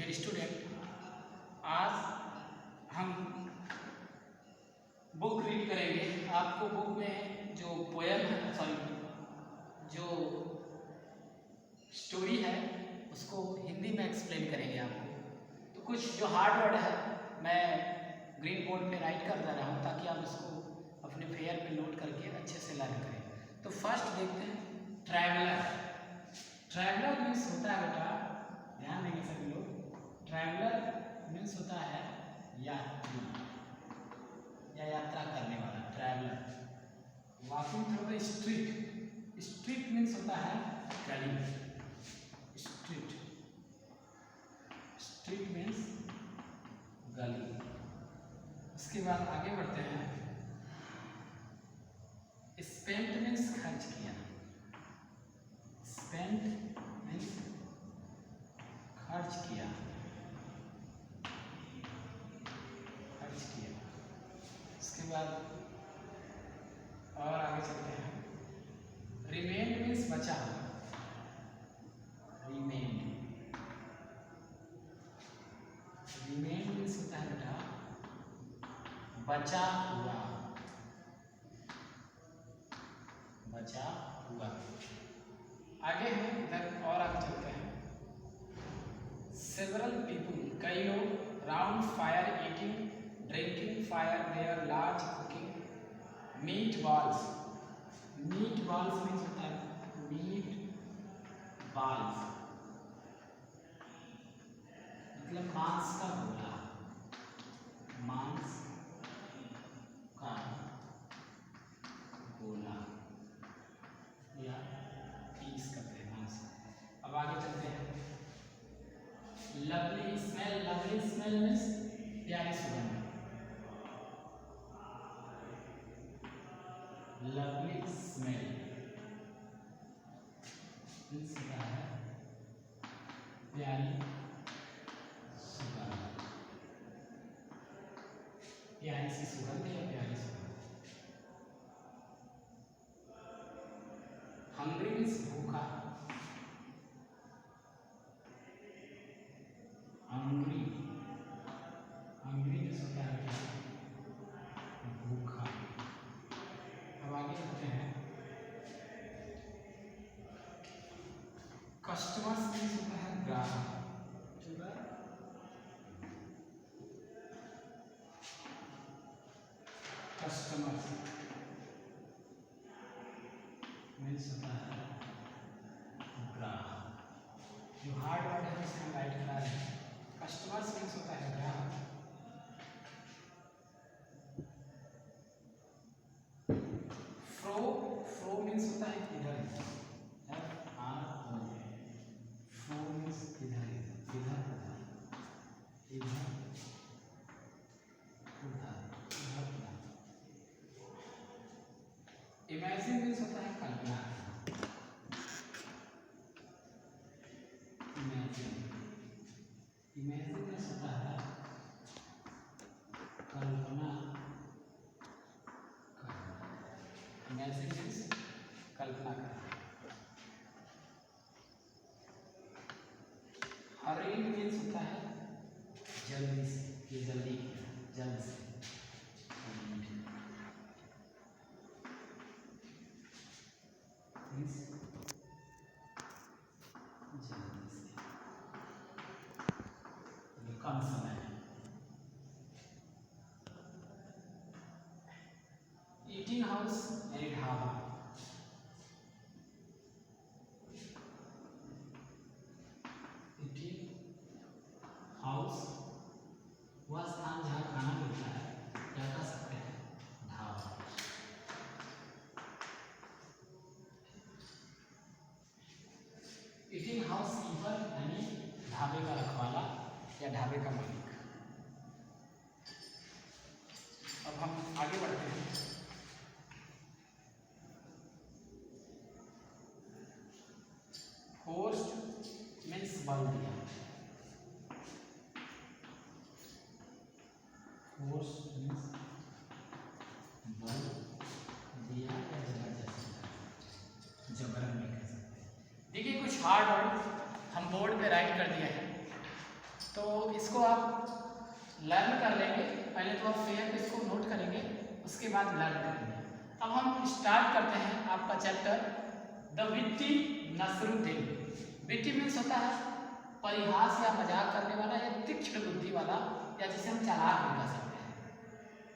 Dear student, आज हम book read करेंगे। आपको बुक में जो पोएम है, जो स्टोरी है उसको हिंदी में एक्सप्लेन करेंगे आपको। तो कुछ जो हार्ड वर्ड है मैं ग्रीन बोर्ड पे राइट कर दे रहा हूँ ताकि आप इसको अपने फेयर पे नोट करके अच्छे से लर्न करें। तो फर्स्ट देखते हैं ट्रैवलर। ट्रैवलर मीन्स होता है बेटा, ध्यान देंगे सभी लोग। ट्रैवलर मीन्स होता है यात्री या यात्रा करने वाला, traveller. Walking through the street, street means होता है गली, स्ट्रीट, स्ट्रीट मीन्स गली। उसके बाद आगे बढ़ते हैं। स्पेंट मीन्स खर्च किया, स्पेंट मीन्स खर्च किया, खर्च किया। उसके बाद और आगे चलते हैं। रिमेंड मीन्स बचा हुआ, रिमेंड, रिमेंड मीन्स होता है बेटा बचा हुआ, बचा हुआ। आगे हैं इधर और आगे चलते हैं। सेवरल पीपुल, कई लोग, round fire eating, drinking fire there, large cooking, meat balls, meat balls means होता है मीट बॉल्स मतलब मांस का गोला, मांस का गोला या पीस करते हैं मांस। अब आगे चलते हैं। Lovely smell, lovely smell means प्यारी सुगंध, लवली स्मेल मीन्स क्या है प्यारी सुगंध, प्यारी सी सुगंध या प्यारी सुगंध। हंग्री मीन्स भूखा, हंग्री, हंग्री मीन्स होता है भूखा। अब आगे चलते हैं। कस्टमर्स मीन्स होता है ग्राहक, कस्टमर्स मीन्स होता है ग्राहक। जो हार्ड वर्ड है उसे हम राइट करा रहे हैं। कस्टमर्स मीन्स होता है ग्राहक। फ्रो, फ्रो मीन्स होता है इधर, FRO, फ्रो मीन्स इधर, इधर उधर, इधर उधर, इधर उधर। इमेजिन मीन्स होता है कल्पना, इमेजिन, इमेजिन मीन्स होता है कल्पना करना, इमेजिन मीन्स कल्पना करना। हरीड मीन्स होता है जल्दी से, ये जल्दी, जल्द से, मीन्स जल्दी से, कम समय है। ईटिंग हाउस यानी ढाबा, ईटिंग हाउस वह स्थान जहाँ खाना मिलता है, क्या कह सकते हैं ढाबा। ईटिंग हाउस कीपर यानी ढाबे का रखवाला या ढाबे का मालिक। अब हम आगे बढ़ते हैं। फोर्स्ड मीन्स बल दिया, फोर्स मीन्स बल दिया या जबरदस्ती, जबरन भी कह सकते हैं। देखिए कुछ हार्ड वर्ड हम बोर्ड पे राइट कर दिए हैं, तो इसको आप लर्न कर लेंगे। पहले तो आप फेयर पे इसको नोट करेंगे, उसके बाद लर्न करेंगे। अब हम स्टार्ट करते हैं आपका chapter the witty Nasruddin. Witty means होता है परिहास या मजाक करने वाला या तीक्ष्ण बुद्धि वाला, या जिसे हम चालाक भी कह सकते हैं।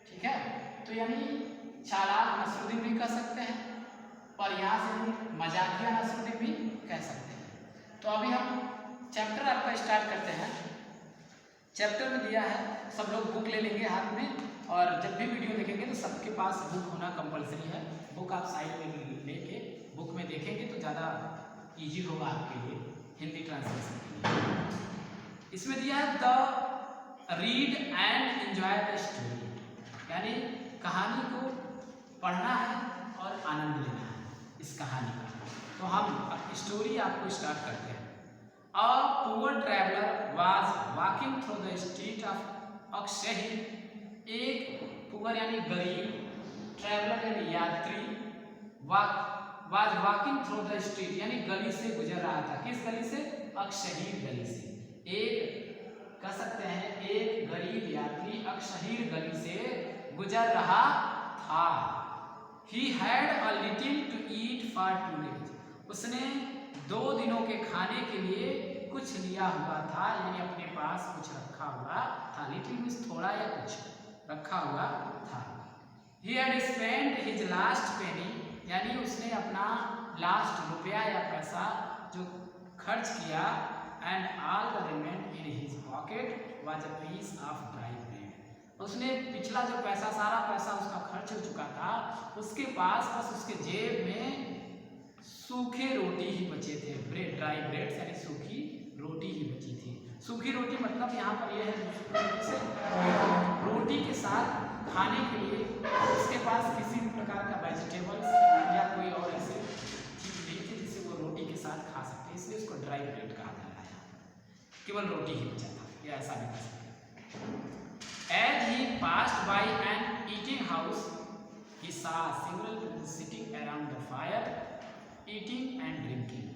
ठीक है, तो यानी चालाक नसरुद्दीन भी कह सकते हैं, परिहास यानी मजाकिया नसरुद्दीन भी कह सकते हैं। तो अभी हम चैप्टर आपका स्टार्ट करते हैं। चैप्टर में दिया है, सब लोग बुक ले लेंगे हाथ में, और जब भी वीडियो देखेंगे तो सबके पास बुक होना कंपलसरी है। बुक आप साइड में लेके बुक में देखेंगे तो ज़्यादा इजी होगा आपके लिए हिंदी ट्रांसलेशन के लिए। इसमें दिया है the read and enjoy the story, यानी कहानी को पढ़ना है और आनंद लेना है इस कहानी का। तो हम स्टोरी आपको स्टार्ट करते हैं। A poor traveler was walking through the street of Akshahir। एक पुअर यानी गरीब, ट्रैवलर यानी यात्री, was walking through the street यानी गली से गुजर रहा था। किस गली से? अक्षहीर गली से। एक कह सकते हैं एक गरीब यात्री अक्षहीर गली से गुजर रहा था। He had a little to eat for 2 days। उसने 2 दिनों के खाने के लिए कुछ लिया हुआ था, यानी अपने पास कुछ रखा हुआ था। लिटिल मीन्स थोड़ा या कुछ रखा हुआ था। He had spent his last penny, यानी उसने अपना लास्ट रुपया या पैसा जो खर्च किया, and all the remained in his pocket was a piece of dry bread। उसने पिछला जो पैसा, सारा पैसा उसका खर्च हो चुका था, उसके पास बस उसके जेब में सूखे रोटी ही बचे थे। ब्रेड, ड्राई ब्रेड यानी सूखी रोटी ही बची थी। सूखी रोटी मतलब यहाँ पर यह है रोटी के साथ खाने के लिए उसके पास किसी भी प्रकार का वेजिटेबल्स या कोई और ऐसे चीज नहीं थी जिसे वो रोटी के साथ खा सकते, इसलिए उसको ड्राई ब्रेड कहा जा रहा है। केवल रोटी ही बचा था, या ऐसा भी कह सकते। As he passed by an eating house, he saw several people sitting around the fire, eating and drinking।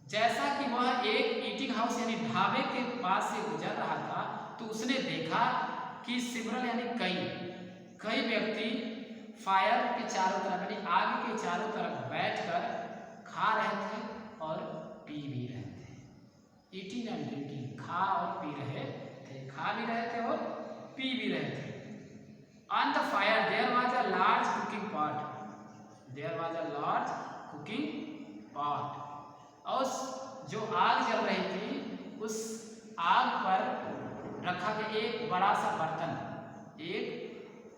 जैसा कि वह एक ईटिंग हाउस यानी ढाबे के पास से गुजर रहा था, तो उसने देखा कि सिमरल यानी कई व्यक्ति फायर के चारों तरफ यानी आग के चारों तरफ बैठकर खा रहे थे और पी भी रहे थे। ईटिंग एंड ड्रिंकिंग, खा और पी रहे थे, खा भी रहे थे और पी भी रहे थे। On the fire there was a large cooking pot, there was a large cooking pot. और जो आग जल रही थी उस आग पर रखा गया एक बड़ा सा बर्तन, एक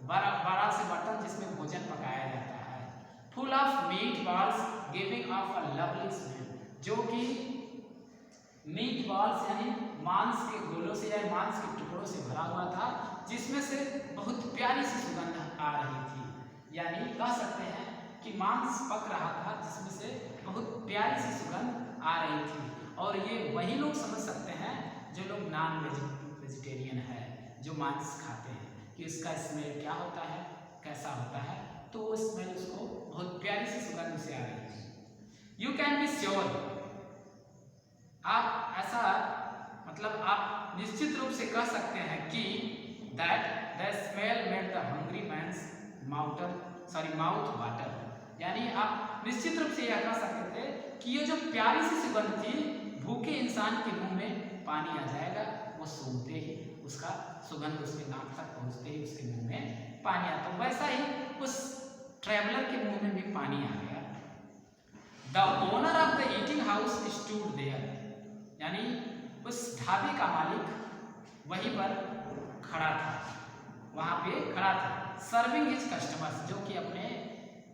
बड़ा सा बर्तन जिसमें भोजन पकाया जाता है। Full of meat balls giving of a lovely smell, जो कि मीट बॉल्स यानी मांस के गोलों से या मांस के टुकड़ों से भरा हुआ था, जिसमें से बहुत प्यारी सी सुगंध आ रही थी। यानी कह सकते हैं कि मांस पक रहा था जिसमें से बहुत प्यारी सी सुगंध आ रही थी। और ये वही लोग समझ सकते हैं जो लोग नॉन वेजिटेरियन है, जो मांस खाते हैं, कि इसका स्मेल क्या होता है, कैसा होता है। तो वो स्मेल उसको बहुत प्यारी सी सुगंध उसे आ रही थी। यू कैन बी श्योर, आप ऐसा मतलब आप निश्चित रूप से कह सकते हैं कि that the smell made the hungry man's mouth water, यानी आप निश्चित रूप से यह कह सकते थे कि ये जो प्यारी सी सुगंध थी, भूखे इंसान के मुंह में पानी आ जाएगा। वो सूंघते ही उसका सुगंध उसके नाक तक पहुंचते ही उसके मुंह में पानी आता। वैसा ही उस ट्रैवलर के मुंह में भी पानी आ गया। The owner of the eating house stood there, यानी उस ढाबे का मालिक वहीं पर खड़ा था, वहां पे खड़ा था। सर्विंग हिज कस्टमर्स, जो कि अपने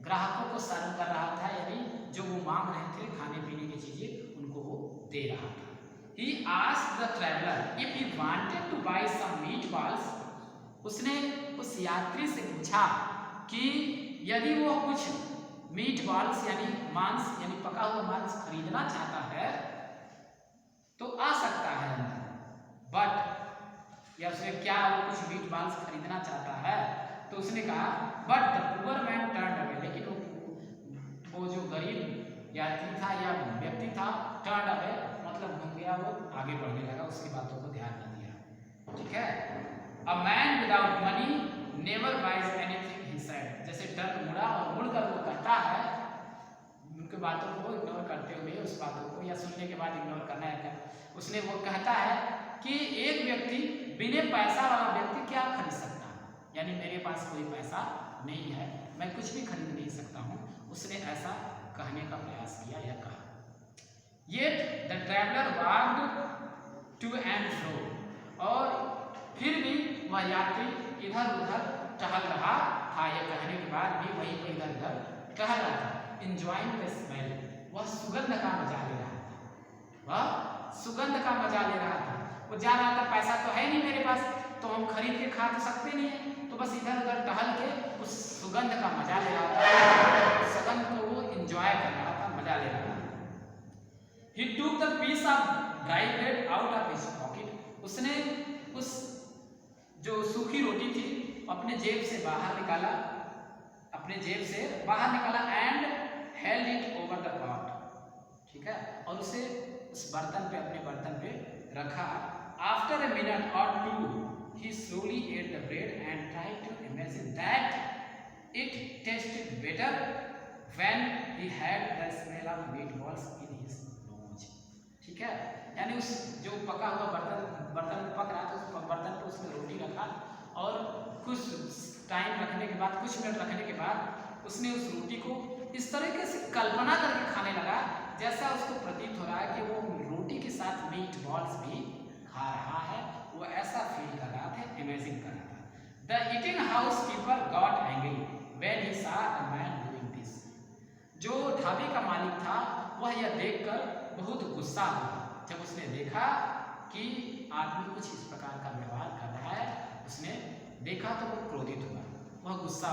ग्राहकों को सर्व कर रहा था, यानी जो वो मांग रहे थे खाने पीने की चीजें उनको वो दे रहा था। He asked the traveler if he wanted to buy some meatballs। उसने उस यात्री से पूछा कि यदि वो कुछ मीट बॉल्स यानी मांस यानी पका हुआ मांस खरीदना चाहता है तो आ सकता है अंदर। बट या उसने क्या वो कुछ मीट बॉल्स खरीदना चाहता है, तो उसने कहा but the poor man turned away, लेकिन वो जो गरीब यात्री था या व्यक्ति था, टर्न्ड अवे मतलब घूम गया, वो आगे बढ़ने लगा, उसकी बातों को ध्यान न दिया। ठीक है, a man without money never buys anything he said. जैसे टर्न मुड़ा और मुड़कर वो कहता है, उनकी बातों को इग्नोर करते हुए, उस बातों को या सुनने के बाद इग्नोर करना है, उसने वो कहता है कि एक व्यक्ति बिना पैसा वाला व्यक्ति क्या खरीद सकता है, यानी मेरे पास कोई पैसा नहीं है, मैं कुछ भी खरीद नहीं सकता हूँ। उसने ऐसा कहने का प्रयास किया या कहा। Yet the traveler walked to and fro, और फिर भी वह यात्री इधर उधर टहल रहा था। यह कहने के बाद भी वहीं पर इधर उधर टहल रहा था। Enjoying the smell, वह सुगंध का मजा ले रहा था, वह सुगंध का मजा ले रहा था। वो जा रहा था, पैसा तो है नहीं मेरे पास, तो हम खरीद के खा तो सकते नहीं है, तो बस इधर उधर टहल के उस सुगंध का मजा ले रहा था, सुगंध को वो इंजॉय कर रहा था, मजा ले रहा था। He took the piece of dry bread out of his pocket, उसने उस जो सूखी रोटी थी अपने जेब से बाहर निकाला, अपने जेब से बाहर निकाला, and held it over the pot, ठीक है, और उसे उस बर्तन पे, अपने बर्तन पे रखा। After a minute or two, he slowly ate the bread and tried to imagine that it tasted better when he had the smell of meatballs in his nose, ठीक है, यानी उस जो पका हुआ बर्तन पक रहा था, उस बर्तन पे उसने रोटी रखा और कुछ टाइम रखने के बाद, कुछ मिनट रखने के बाद उसने उस रोटी को इस तरीके से कल्पना करके खाने लगा जैसा उसको प्रतीत हो रहा है कि वो रोटी के साथ मीट बॉल्स भी खा रहा है, वो ऐसा फील कर रहा था, इमेजिन कर रहा था। The eating house keeper got angry when he saw the man doing this, जो ढाबे का मालिक था वह यह देखकर बहुत गुस्सा हुआ जब उसने देखा कि आदमी कुछ इस प्रकार का व्यवहार कर रहा है। उसने देखा तो वो क्रोधित हुआ, वह गुस्सा,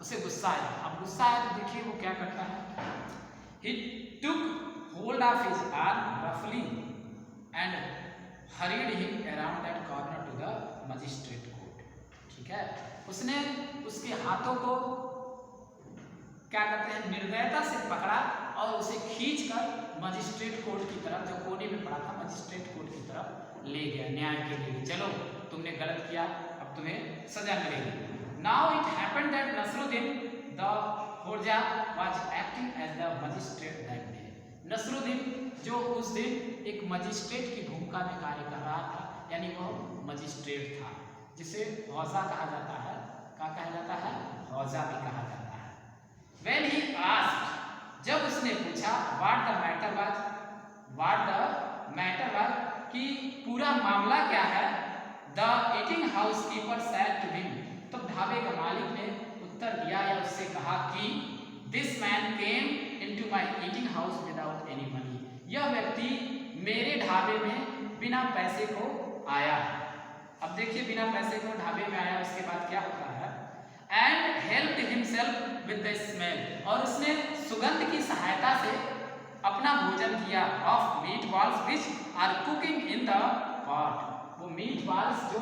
उसे गुस्सा आया। अब गुस्सा आया तो देखिए वो क्या करता है। He took hold of his arm roughly and hurried him around that corner to the magistrate court, ठीक है, उसने उसके हाथों को क्या कहते हैं, निर्दयता से पकड़ा और उसे खींचकर मजिस्ट्रेट कोर्ट की तरफ, जो कोने में पड़ा था, मजिस्ट्रेट कोर्ट की तरफ ले गया, न्याय के लिए। चलो तुमने गलत किया, अब तुम्हें सजा मिलेगी। Now it happened that Nasruddin the Khorja was acting as the magistrate that day. Nasruddin जो उस दिन एक मजिस्ट्रेट की भूमिका में कार्य कर रहा था, यानी वह मजिस्ट्रेट था, जिसे हौजा कहा जाता है। क्या कहा जाता है? हौजा भी कहा जाता है। When he asked, जब उसने पूछा, what the matter was, कि पूरा मामला क्या है, the eating house keeper said to him, तो ढाबे का मालिक ने उत्तर दिया या उससे कहा कि this man came into my eating house without any money, यह व्यक्ति मेरे ढाबे में बिना पैसे को आया। अब देखिए बिना पैसे को ढाबे में आया, उसके बाद क्या होता है, and helped himself with the smell, और उसने सुगंध की सहायता से अपना भोजन किया, of meat balls which are cooking in the pot, वो मीट बॉल्स जो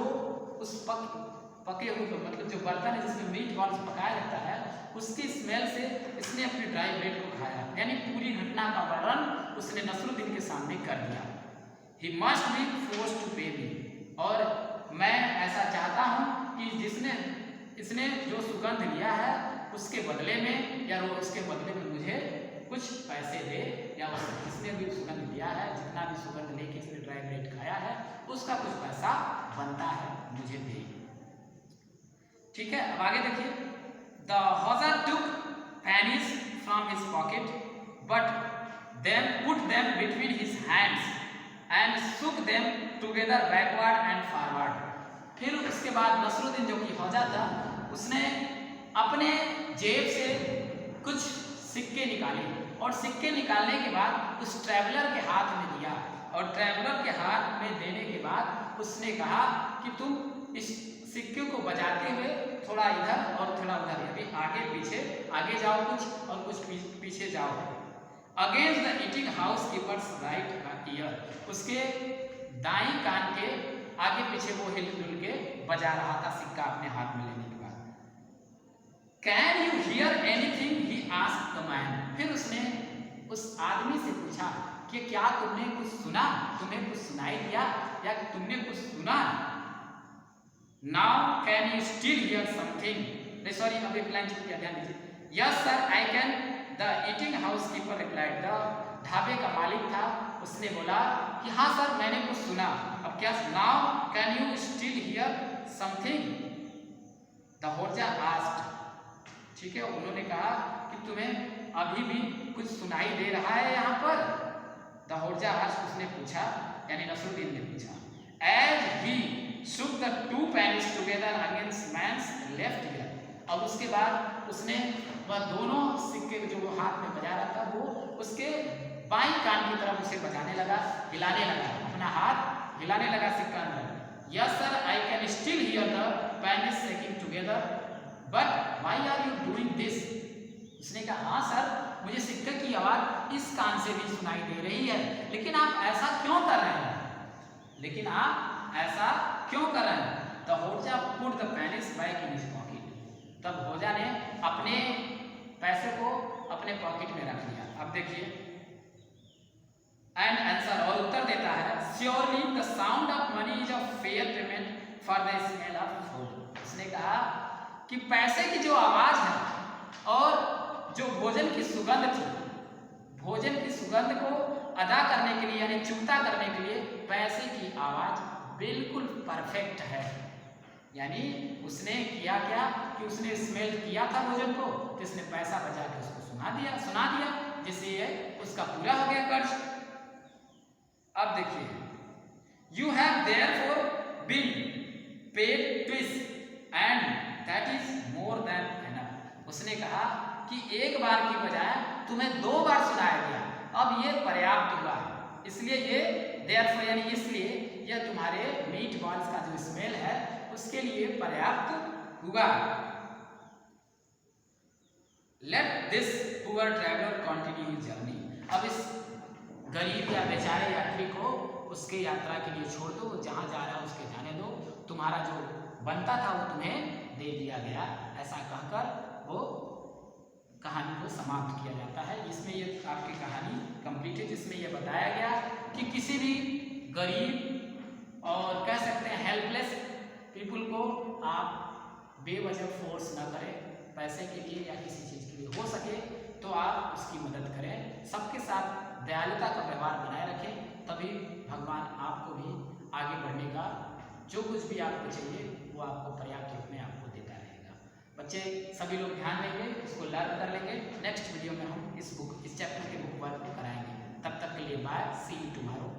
उस पके हुए, मतलब जो बर्तन है जिसमें मीट बॉल्स पकाया जाता है, उसकी स्मेल से इसने अपने ड्राई ब्रेड को खाया। यानी पूरी घटना का वर्णन उसने नसरुद्दीन के सामने कर दिया। He must be forced to pay me, और मैं ऐसा चाहता हूँ कि इसने जो सुगंध लिया है उसके बदले में, या वो उसके बदले में मुझे कुछ पैसे दे, या इसने भी सुगंध लिया है, जितना भी सुगंध लेके इसने ड्राई ब्रेड खाया है उसका कुछ पैसा बनता है, मुझे दे। ठीक है, अब आगे देखिए। The hawser took pennies from his pocket, but then put them between his hands and shook them together backward and forward. फिर उसके बाद नसरुद्दीन जो कि हौजा था, उसने अपने जेब से कुछ सिक्के निकाले, और सिक्के निकालने के बाद उस ट्रैवलर के हाथ में दिया, और ट्रैवलर के हाथ में देने के बाद उसने कहा कि तुम इस सिक्के को बजाते हुए थोड़ा इधर और थोड़ा उधर, अभी आगे पीछे, आगे जाओ कुछ और कुछ पीछे जाओ। Against the eating house keepers right year, उसके दाईं कान के आगे पीछे वो हिल-डुल के बजा रहा था सिक्का अपने हाथ में लेने के बाद। Can you hear anything, he asked the man, फिर उसने उस आदमी से पूछा कि क्या तुमने कुछ सुना, तुम्हें कुछ सुनाई दिया या तुमने कुछ सुना? Now can you still hear something? Sorry, अब एक लाइन छूट गया, ध्यान दीजिए। Yes sir I can, the eating house keeper replied, the ढाबे का मालिक था, उसने बोला कि हाँ सर मैंने कुछ सुना। अब क्या? Now can you still hear something? The Hodja asked, ठीक है, उन्होंने कहा कि तुम्हें अभी भी कुछ सुनाई दे रहा है यहाँ पर? द होर्जा आस्क्ड, उसने पूछा, यानी नसरुद्दीन ने पूछा। As he shook the two pennies together against man's left ear, अब उसके बाद उसने वह दोनों सिक्के जो वो हाथ में बजा रहा था वो उसके बाईं कान की तरफ उसे बजाने लगा, हिलाने लगा, अपना हाथ हिलाने लगा सिक्का अंदर। Yes sir I can still hear the pennies shaking together, but why are you doing this? उसने कहा हाँ सर मुझे सिक्के की आवाज इस कान से भी सुनाई दे रही है, लेकिन आप ऐसा क्यों कर रहे हैं? लेकिन आप ऐसा क्यों कर रहे हैं? The Hodja put the pennies back in his pocket, तब होर्जा ने अपने पैसे को अपने पॉकेट में रख लिया। अब देखिए, एंड आंसर, और उत्तर देता है, surely the sound of money is a fair payment for the smell of food. उसने कहा कि पैसे की जो आवाज है और जो भोजन की सुगंध थी, भोजन की सुगंध को अदा करने के लिए यानी चुकता करने के लिए पैसे की आवाज बिल्कुल परफेक्ट है। यानी उसने किया क्या कि उसने स्मेल किया था भोजन को, तो इसने पैसा बचा के उसको सुना दिया, जिससे ये उसका पूरा हो गया कर्ज। अब देखिए, you have therefore been paid twice and that is more than enough. उसने कहा कि एक बार की बजाय तुम्हें 2 बार सुनाया गया, अब ये पर्याप्त हुआ, इसलिए ये देयरफॉर यानी इसलिए यह तुम्हारे मीट बॉल्स का जो स्मेल है उसके लिए पर्याप्त हुआ। Let this poor traveller continue journey, अब इस गरीब या बेचारे यात्री को उसके यात्रा के लिए छोड़ दो, जहां जा रहा है उसके जाने दो, तुम्हारा जो बनता था वो तुम्हें दे दिया गया। ऐसा कहकर वो कहानी को समाप्त किया जाता है। इसमें ये आपकी कहानी कंप्लीट है, जिसमें यह बताया गया कि किसी भी गरीब और कह सकते हैं हेल्पलेस पीपुल को आप बेवजह फोर्स ना करें पैसे के लिए या किसी चीज़ के लिए, हो सके तो आप उसकी मदद करें, सबके साथ दयालुता का व्यवहार बनाए रखें, तभी भगवान आपको भी आगे बढ़ने का जो कुछ भी आपको चाहिए वो आपको पर्याप्त रूप में आपको देता रहेगा। बच्चे सभी लोग ध्यान देंगे, इसको लर्न कर लेंगे। नेक्स्ट वीडियो में हम इस चैप्टर के बुक वर्क को कराएंगे। तब तक के लिए बाय, सी यू टुमारो।